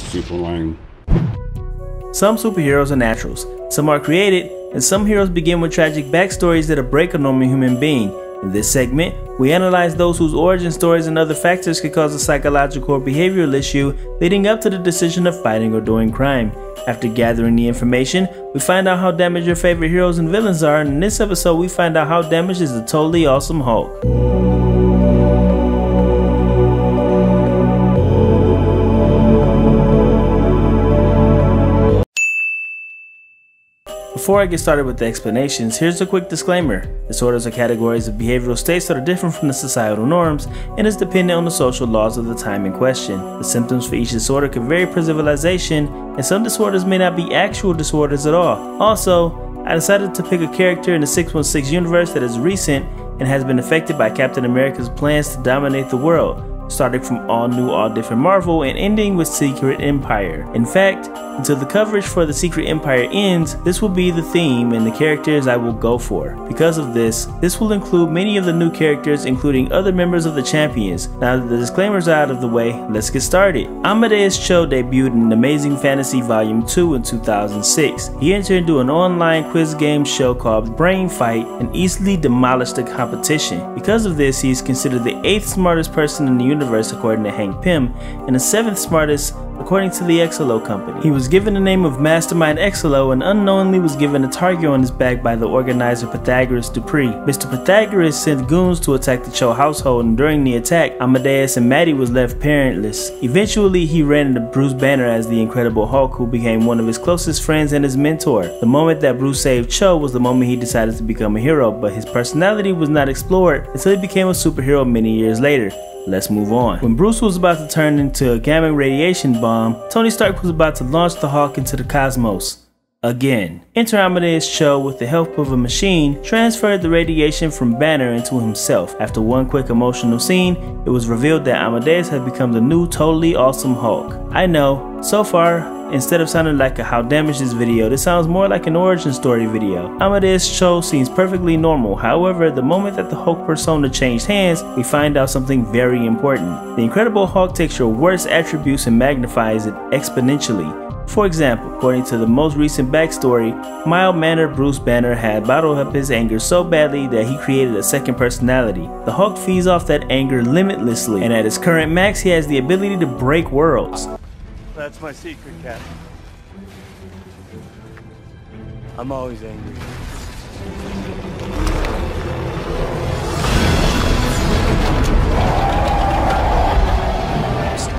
super lame. Some superheroes are naturals, some are created, and some heroes begin with tragic backstories that break a normal human being. In this segment, we analyze those whose origin stories and other factors could cause a psychological or behavioral issue leading up to the decision of fighting or doing crime. After gathering the information, we find out how damaged your favorite heroes and villains are, and in this episode we find out how damaged is the totally awesome Hulk. Before I get started with the explanations, here's a quick disclaimer. Disorders are categories of behavioral states that are different from the societal norms and is dependent on the social laws of the time in question. The symptoms for each disorder can vary per civilization, and some disorders may not be actual disorders at all. Also, I decided to pick a character in the 616 universe that is recent and has been affected by Captain America's plans to dominate the world, starting from All New, All Different Marvel and ending with Secret Empire. In fact, until the coverage for the Secret Empire ends, this will be the theme and the characters I will go for. Because of this will include many of the new characters, including other members of the Champions. Now that the disclaimers are out of the way, let's get started. Amadeus Cho debuted in Amazing Fantasy Volume 2 in 2006. He entered into an online quiz game show called Brain Fight and easily demolished the competition. Because of this, he is considered the 8th smartest person in the universe according to Hank Pym, and the 7th smartest according to the Exolo Company. He was given the name of Mastermind Exolo and unknowingly was given a target on his back by the organizer Pythagoras Dupree. Mr. Pythagoras sent goons to attack the Cho household, and during the attack, Amadeus and Maddie was left parentless. Eventually, he ran into Bruce Banner as the Incredible Hulk, who became one of his closest friends and his mentor. The moment that Bruce saved Cho was the moment he decided to become a hero, but his personality was not explored until he became a superhero many years later. Let's move on. When Bruce was about to turn into a gamma radiation bomb, Tony Stark was about to launch the Hulk into the cosmos. Again. Enter Amadeus Cho, with the help of a machine, transferred the radiation from Banner into himself. After one quick emotional scene, it was revealed that Amadeus had become the new totally awesome Hulk. I know, so far, instead of sounding like a how damaged this video, this sounds more like an origin story video. Amadeus Cho seems perfectly normal. However, the moment that the Hulk persona changed hands, we find out something very important. The Incredible Hulk takes your worst attributes and magnifies it exponentially. For example, according to the most recent backstory, mild-mannered Bruce Banner had bottled up his anger so badly that he created a second personality. The Hulk feeds off that anger limitlessly, and at his current max, he has the ability to break worlds. That's my secret, Cap. I'm always angry.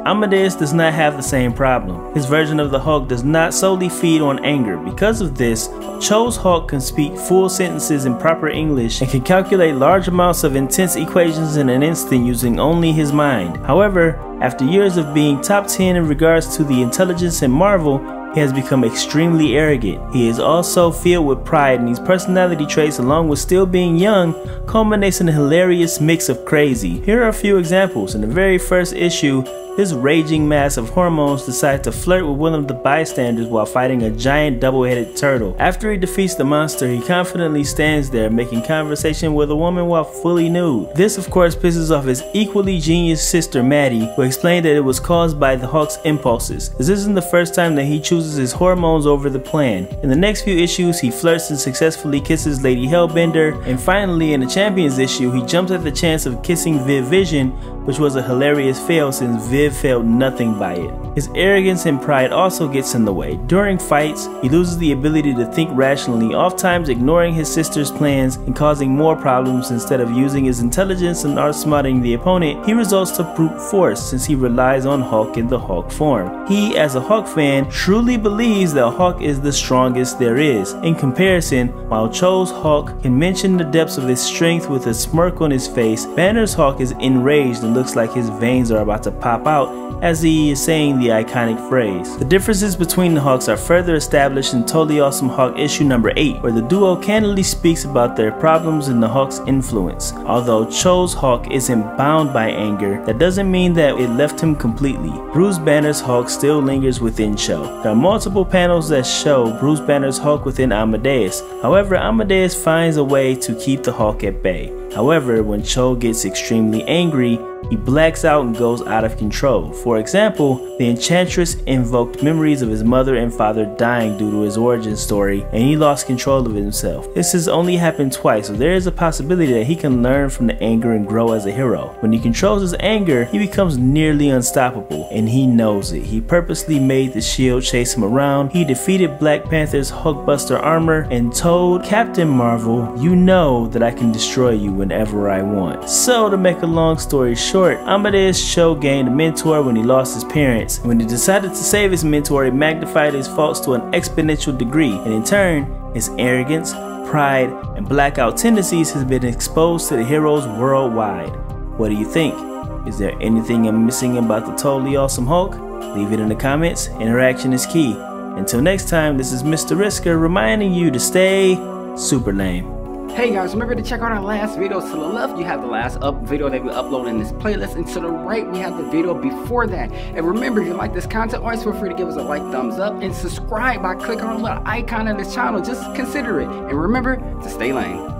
Amadeus does not have the same problem. His version of the Hulk does not solely feed on anger. Because of this, Cho's Hulk can speak full sentences in proper English and can calculate large amounts of intense equations in an instant using only his mind. However, after years of being top 10 in regards to the intelligence in Marvel, he has become extremely arrogant. He is also filled with pride, and these personality traits, along with still being young, culminates in a hilarious mix of crazy. Here are a few examples. In the very first issue, this raging mass of hormones decides to flirt with one of the bystanders while fighting a giant double-headed turtle. After he defeats the monster, he confidently stands there making conversation with a woman while fully nude. This of course pisses off his equally genius sister Maddie, who explained that it was caused by the Hulk's impulses. This isn't the first time that he chooses his hormones over the plan. In the next few issues, he flirts and successfully kisses Lady Hellbender, and finally in the Champions issue, he jumps at the chance of kissing Viv Vision, which was a hilarious fail since Viv felt nothing by it. His arrogance and pride also gets in the way. During fights, he loses the ability to think rationally, oftentimes ignoring his sister's plans and causing more problems. Instead of using his intelligence and outsmarting the opponent, he resorts to brute force since he relies on Hulk in the Hulk form. He, as a Hulk fan, truly believes that Hulk is the strongest there is. In comparison, while Cho's Hulk can mention the depths of his strength with a smirk on his face, Banner's Hulk is enraged and looks like his veins are about to pop out as he is saying the iconic phrase. The differences between the Hulks are further established in Totally Awesome Hulk issue number 8, where the duo candidly speaks about their problems and the Hulk's influence. Although Cho's Hulk isn't bound by anger, that doesn't mean that it left him completely. Bruce Banner's Hulk still lingers within Cho. There are multiple panels that show Bruce Banner's Hulk within Amadeus. However, Amadeus finds a way to keep the Hulk at bay. However, when Cho gets extremely angry, he blacks out and goes out of control. For example, the enchantress invoked memories of his mother and father dying due to his origin story, and he lost control of himself. This has only happened twice, so there is a possibility that he can learn from the anger and grow as a hero. When he controls his anger, he becomes nearly unstoppable, and he knows it. He purposely made the Shield chase him around. He defeated Black Panther's Hulkbuster armor and told Captain Marvel, "You know that I can destroy you whenever I want." So to make a long story short, Amadeus Cho gained a mentor when he lost his parents. When he decided to save his mentor, he magnified his faults to an exponential degree, and in turn, his arrogance, pride, and blackout tendencies has been exposed to the heroes worldwide. What do you think? Is there anything I'm missing about the totally awesome Hulk? Leave it in the comments. Interaction is key. Until next time, this is Mr. Risker reminding you to stay super lame. Hey guys, remember to check out our last videos. To the left, you have the last video that we uploaded in this playlist, and to the right, we have the video before that. And remember, if you like this content, always feel free to give us a like, thumbs up, and subscribe by clicking on the little icon of this channel. Just consider it. And remember to stay lame.